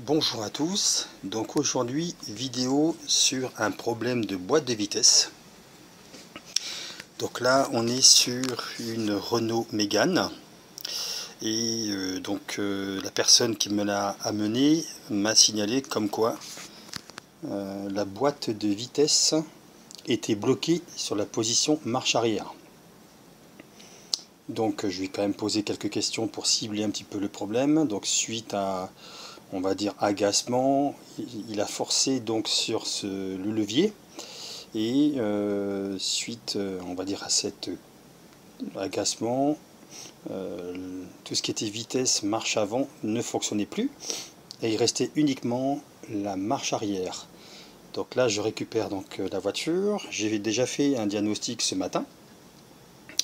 Bonjour à tous, donc aujourd'hui vidéo sur un problème de boîte de vitesse. Donc là on est sur une Renault Mégane et la personne qui me l'a amené m'a signalé comme quoi la boîte de vitesse était bloquée sur la position marche arrière. Donc je vais quand même poser quelques questions pour cibler un petit peu le problème. Donc suite à, on va dire, agacement, il a forcé donc sur le levier et suite, on va dire, à cet agacement, tout ce qui était vitesse, marche avant ne fonctionnait plus et il restait uniquement la marche arrière. Donc là je récupère donc la voiture. J'ai déjà fait un diagnostic ce matin.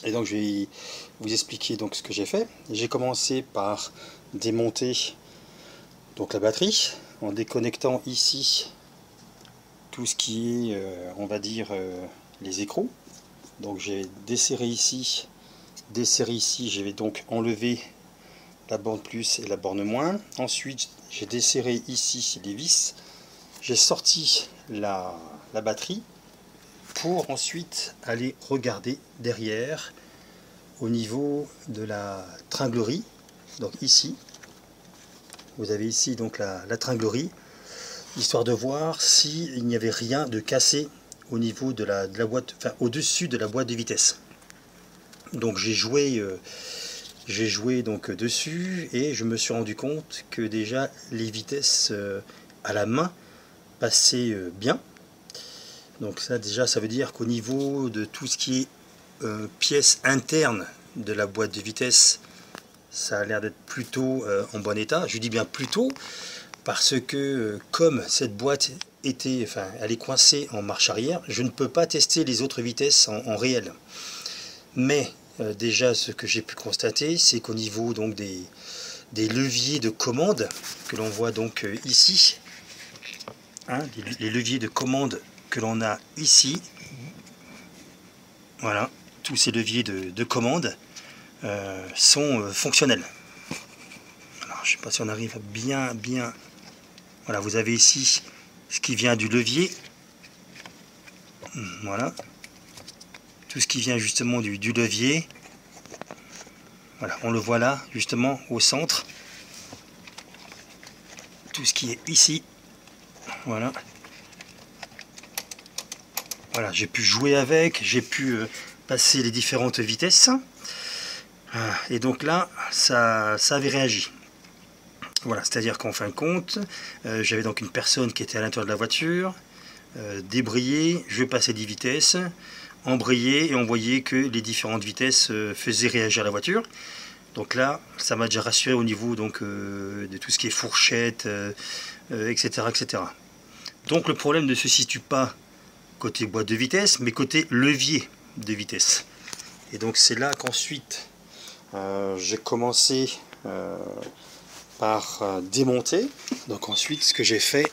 Et donc je vais vous expliquer donc ce que j'ai fait. J'ai commencé par démonter donc la batterie en déconnectant ici tout ce qui est on va dire les écrous. Donc j'ai desserré ici, je vais donc enlever la borne plus et la borne moins. Ensuite j'ai desserré ici les vis, j'ai sorti la batterie pour ensuite aller regarder derrière au niveau de la tringlerie. Donc ici vous avez ici donc la tringlerie, histoire de voir s'il n'y avait rien de cassé au niveau de la boîte, enfin au-dessus de la boîte de vitesse. Donc j'ai joué donc dessus et je me suis rendu compte que déjà les vitesses à la main passaient bien. Donc ça déjà ça veut dire qu'au niveau de tout ce qui est pièces internes de la boîte de vitesse, ça a l'air d'être plutôt en bon état. Je dis bien plutôt parce que comme cette boîte était, enfin, elle est coincée en marche arrière, je ne peux pas tester les autres vitesses en réel. Mais déjà ce que j'ai pu constater, c'est qu'au niveau donc des leviers de commande que l'on voit donc ici, hein, les leviers de commande que l'on a ici, voilà, tous ces leviers de commande sont fonctionnels. Alors, je ne sais pas si on arrive à bien. Voilà, vous avez ici ce qui vient du levier. Voilà. Tout ce qui vient justement du levier. Voilà, on le voit là, justement, au centre. Tout ce qui est ici. Voilà. Voilà, j'ai pu jouer avec, j'ai pu passer les différentes vitesses. Et donc là, ça avait réagi. Voilà, c'est-à-dire qu'en fin de compte, j'avais donc une personne qui était à l'intérieur de la voiture, débrayé, je passais des vitesses, embrayé, et on voyait que les différentes vitesses faisaient réagir la voiture. Donc là, ça m'a déjà rassuré au niveau donc, de tout ce qui est fourchette, etc., etc. Donc le problème ne se situe pas côté boîte de vitesse, mais côté levier de vitesse. Et donc c'est là qu'ensuite j'ai commencé par démonter. Donc ensuite ce que j'ai fait,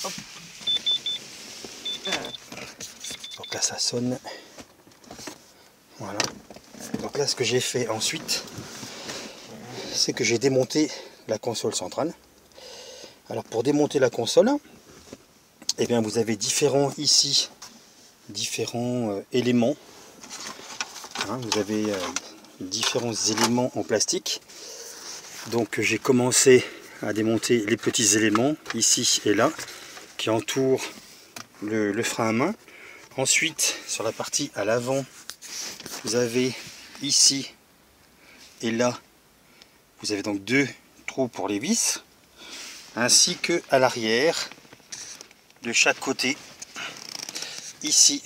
hop. Donc là ça sonne, voilà. Donc là ce que j'ai fait ensuite, c'est que j'ai démonté la console centrale. Alors pour démonter la console, eh bien vous avez différents éléments, hein, vous avez différents éléments en plastique. Donc j'ai commencé à démonter les petits éléments ici et là qui entourent le frein à main. Ensuite sur la partie à l'avant, vous avez ici et là, vous avez donc deux trous pour les vis, ainsi que à l'arrière de chaque côté, ici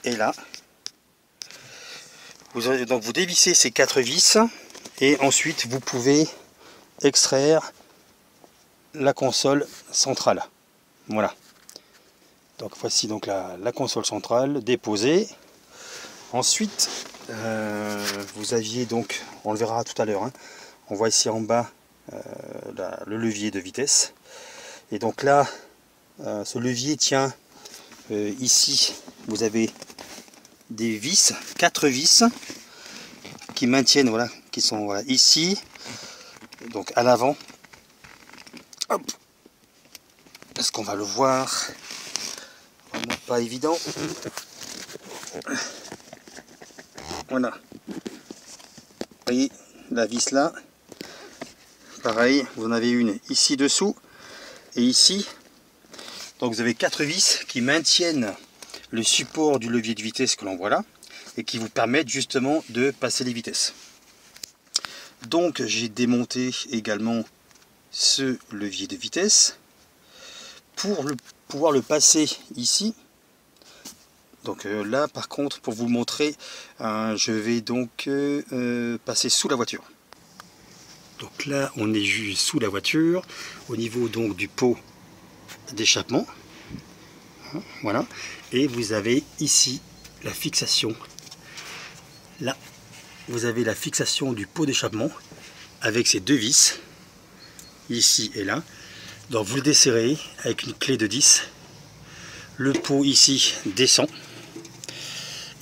et là. Donc vous dévissez ces quatre vis et ensuite vous pouvez extraire la console centrale. Voilà. Donc voici donc la console centrale déposée. Ensuite, vous aviez donc, on le verra tout à l'heure, hein, on voit ici en bas le levier de vitesse. Et donc là, ce levier tient ici, vous avez des vis, quatre vis qui maintiennent, voilà, qui sont voilà, ici, donc à l'avant. Hop. Est-ce qu'on va le voir? Vraiment pas évident. Voilà. Vous voyez la vis là. Pareil, vous en avez une ici dessous et ici. Donc vous avez 4 vis qui maintiennent le support du levier de vitesse que l'on voit là et qui vous permettent justement de passer les vitesses. Donc j'ai démonté également ce levier de vitesse pour pouvoir le passer ici. Donc là par contre, pour vous montrer, je vais donc passer sous la voiture. Donc là on est juste sous la voiture, au niveau donc du pot d'échappement. Voilà, et vous avez ici la fixation. Là vous avez la fixation du pot d'échappement avec ces 2 vis ici et là. Donc vous le desserrez avec une clé de 10. Le pot ici descend.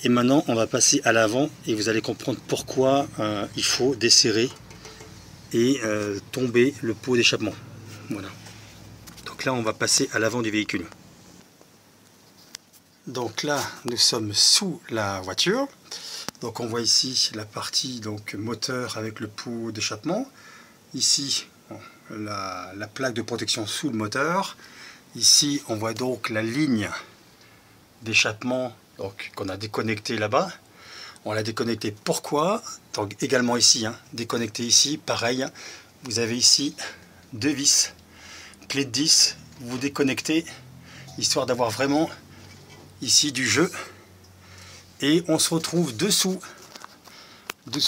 Et maintenant on va passer à l'avant et vous allez comprendre pourquoi il faut desserrer et tomber le pot d'échappement. Voilà. Donc là on va passer à l'avant du véhicule. Donc là nous sommes sous la voiture. Donc on voit ici la partie donc moteur avec le pot d'échappement. Ici la plaque de protection sous le moteur. Ici on voit donc la ligne d'échappement qu'on a déconnecté là-bas. On l'a déconnecté pourquoi? Donc également ici, déconnecté ici, pareil, vous avez ici 2 vis, clé de 10, vous déconnectez, histoire d'avoir vraiment ici du jeu. Et on se retrouve dessous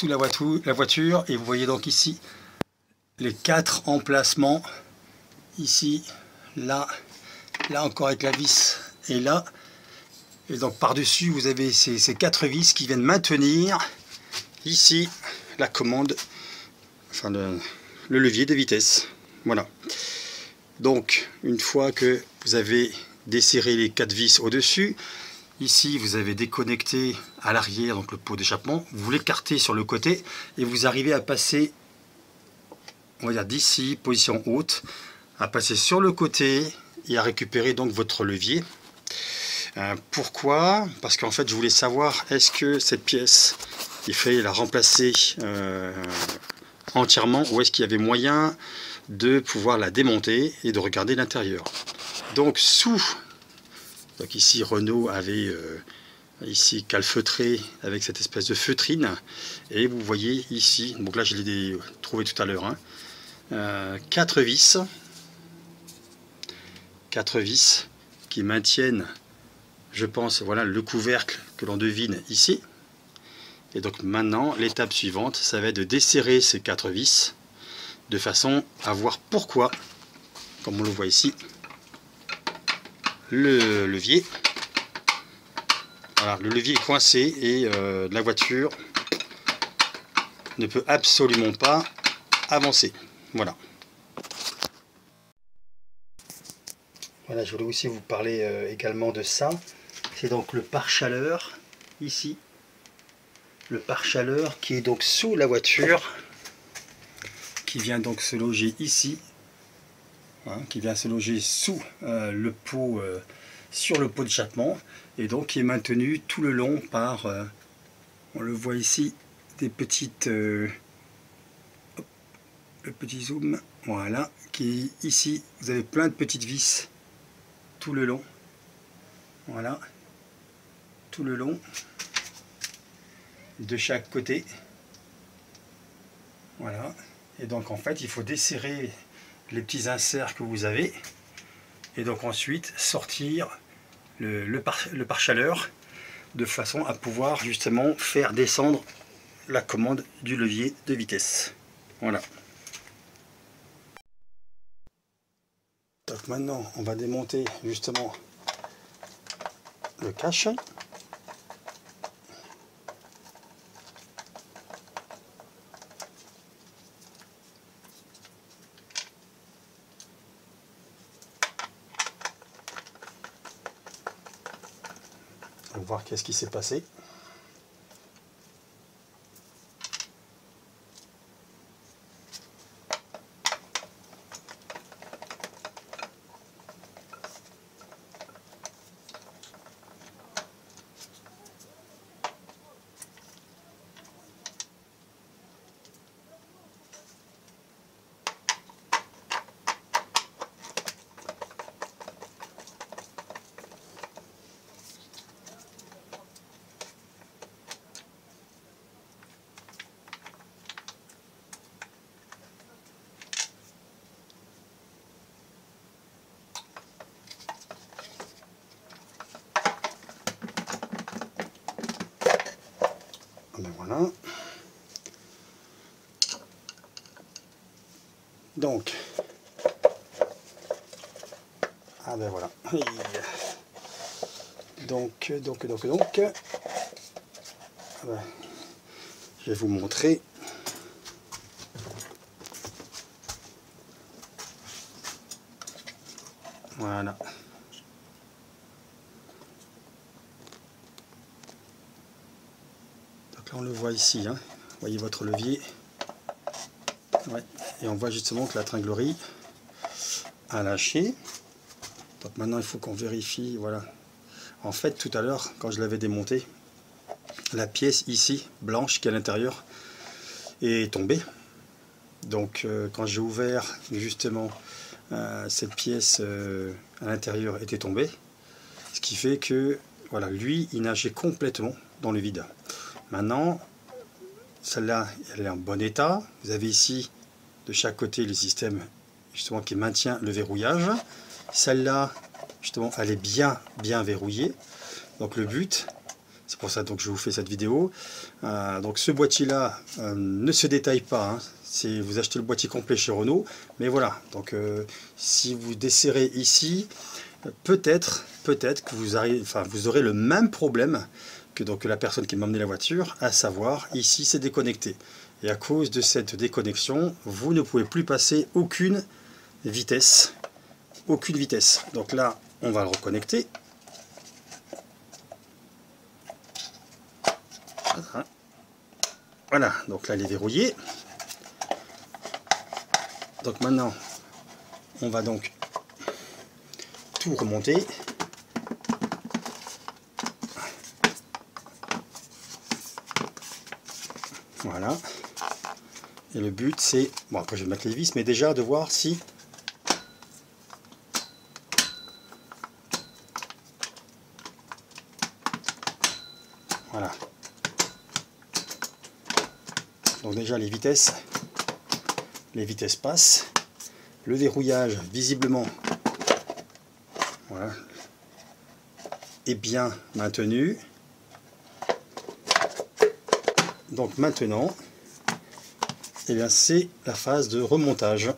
la voiture, et vous voyez donc ici les 4 emplacements, ici, là, là encore avec la vis, et là. Et donc par-dessus, vous avez ces 4 vis qui viennent maintenir ici la commande, enfin le levier de vitesse. Voilà. Donc une fois que vous avez desserré les 4 vis au-dessus, ici vous avez déconnecté à l'arrière donc le pot d'échappement, vous l'écartez sur le côté et vous arrivez à passer, on va dire d'ici, position haute, à passer sur le côté et à récupérer donc votre levier. Pourquoi? Parce qu'en fait je voulais savoir, est-ce que cette pièce il fallait la remplacer entièrement, ou est-ce qu'il y avait moyen de pouvoir la démonter et de regarder l'intérieur. Donc donc ici Renault avait ici calfeutré avec cette espèce de feutrine, et vous voyez ici, donc là je l'ai trouvé tout à l'heure, 4 vis qui maintiennent, je pense, voilà le couvercle que l'on devine ici. Et donc maintenant l'étape suivante, ça va être de desserrer ces 4 vis de façon à voir pourquoi, comme on le voit ici, le levier, voilà, le levier est coincé et la voiture ne peut absolument pas avancer. Voilà. Voilà, je voulais aussi vous parler également de ça. C'est donc le pare-chaleur ici. Le pare-chaleur qui est donc sous la voiture, qui vient donc se loger ici, qui vient se loger sous le pot, sur le pot d'échappement, et donc qui est maintenu tout le long par, on le voit ici, des petites, le petit zoom, voilà, qui est ici, vous avez plein de petites vis tout le long, voilà, tout le long, de chaque côté, voilà. Et donc en fait il faut desserrer les petits inserts que vous avez, et donc ensuite sortir le pare-chaleur de façon à pouvoir justement faire descendre la commande du levier de vitesse. Voilà. Donc maintenant on va démonter justement le cache. On va voir qu'est-ce qui s'est passé. ben voilà. Donc, ah ben voilà. Donc, ah ben, je vais vous montrer. Voilà. Donc là on le voit ici, hein. Vous voyez votre levier. Ouais. Et on voit justement que la tringlerie a lâché. Donc maintenant il faut qu'on vérifie, voilà. En fait tout à l'heure quand je l'avais démonté, la pièce ici, blanche qui est à l'intérieur, est tombée. Donc quand j'ai ouvert justement cette pièce à l'intérieur était tombée. Ce qui fait que voilà, lui il nageait complètement dans le vide. Maintenant, celle-là elle est en bon état. Vous avez ici de chaque côté le système justement qui maintient le verrouillage. Celle-là justement elle est bien verrouillée. Donc le but, c'est pour ça donc je vous fais cette vidéo. Donc ce boîtier là ne se détaille pas, hein. Vous achetez le boîtier complet chez Renault, mais voilà, donc si vous desserrez ici, peut-être que vous aurez le même problème que donc la personne qui m'a emmené la voiture, à savoir ici c'est déconnecté. Et à cause de cette déconnexion, vous ne pouvez plus passer aucune vitesse. Aucune vitesse. Donc là, on va le reconnecter. Voilà, donc là il est verrouillé. Donc maintenant, on va donc tout remonter. Voilà. Et le but c'est, bon après je vais mettre les vis, mais déjà de voir si voilà. Donc déjà les vitesses passent. Le verrouillage visiblement voilà, est bien maintenu. Donc maintenant, eh bien c'est la phase de remontage.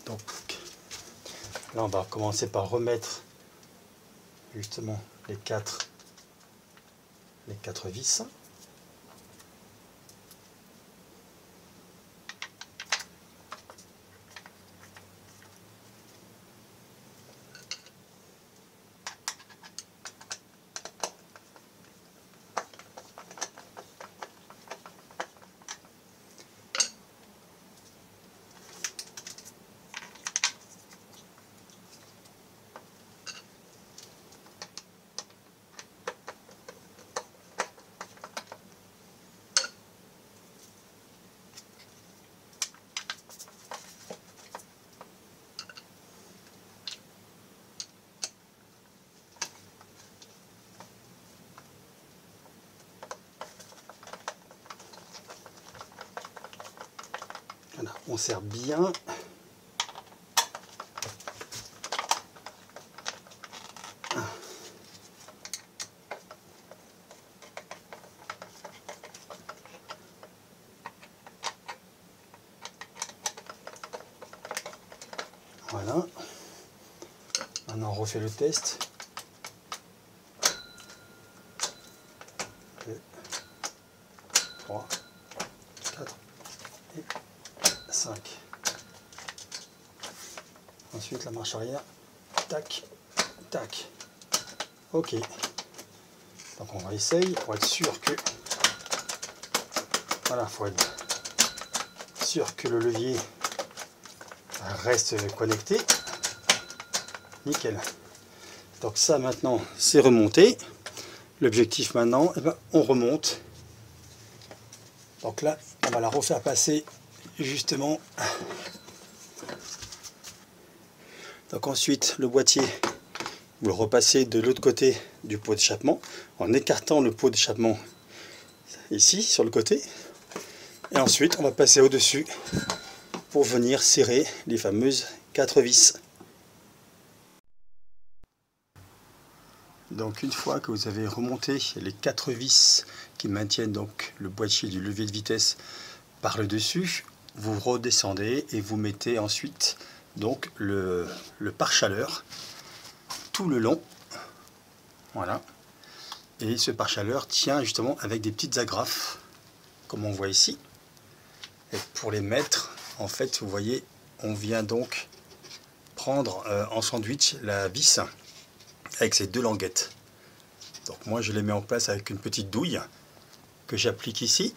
Donc là on va commencer par remettre justement les quatre vis. Voilà, on serre bien. Voilà. Maintenant on refait le test. 2, 3, 4 et 5. Ensuite la marche arrière. Tac, tac. Ok. Donc on va essayer pour être sûr que voilà, faut être sûr que le levier reste connecté. Nickel. Donc ça maintenant c'est remonté. L'objectif maintenant, eh ben, on remonte. Donc là on va la refaire passer justement. Donc ensuite le boîtier Vous le repassez de l'autre côté du pot d'échappement en écartant le pot d'échappement ici sur le côté. Et ensuite on va passer au-dessus pour venir serrer les fameuses 4 vis. Donc une fois que vous avez remonté les 4 vis qui maintiennent donc le boîtier du levier de vitesse par le dessus, vous redescendez et vous mettez ensuite donc le pare-chaleur tout le long. Voilà. Et ce pare-chaleur tient justement avec des petites agrafes, comme on voit ici. Et pour les mettre, en fait, vous voyez, on vient donc prendre en sandwich la vis avec ces deux languettes. Donc moi, je les mets en place avec une petite douille que j'applique ici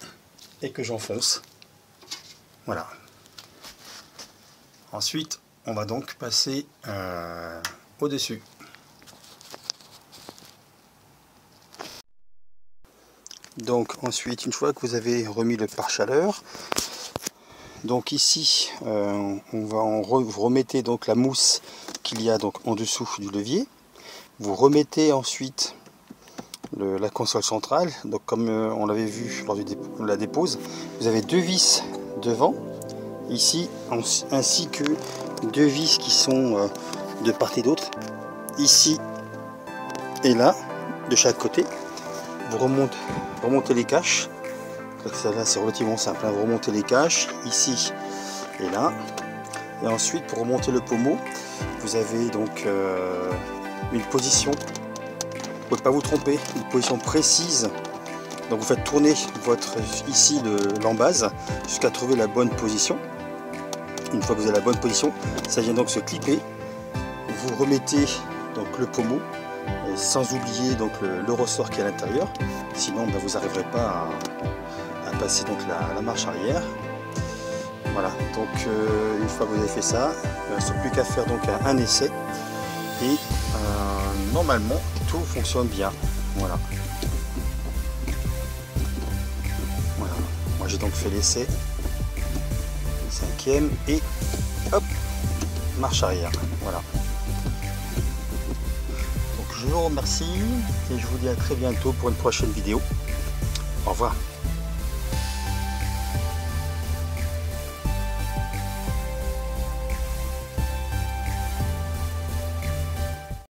et que j'enfonce. Voilà. Ensuite, on va donc passer au-dessus. Donc ensuite, une fois que vous avez remis le pare-chaleur, donc ici, vous remettez donc la mousse qu'il y a donc en dessous du levier. Vous remettez ensuite la console centrale. Donc comme on l'avait vu lors de la dépose, vous avez deux vis devant, ici, ainsi que deux vis qui sont de part et d'autre, ici et là, de chaque côté. Vous remontez les caches. Là c'est relativement simple, hein. Vous remontez les caches ici et là, et ensuite pour remonter le pommeau, vous avez donc une position, vous ne pouvez pas vous tromper, une position précise. Donc vous faites tourner ici l'embase jusqu'à trouver la bonne position. Une fois que vous avez la bonne position, ça vient donc se clipper. Vous remettez donc le pommeau, sans oublier donc le ressort qui est à l'intérieur, sinon vous n'arriverez pas à passer donc la marche arrière. Voilà, donc une fois que vous avez fait ça, il ne reste plus qu'à faire donc un essai et normalement tout fonctionne bien. Voilà. Voilà. Moi j'ai donc fait l'essai, cinquième, et hop, marche arrière. Voilà. Je vous remercie et je vous dis à très bientôt pour une prochaine vidéo. Au revoir.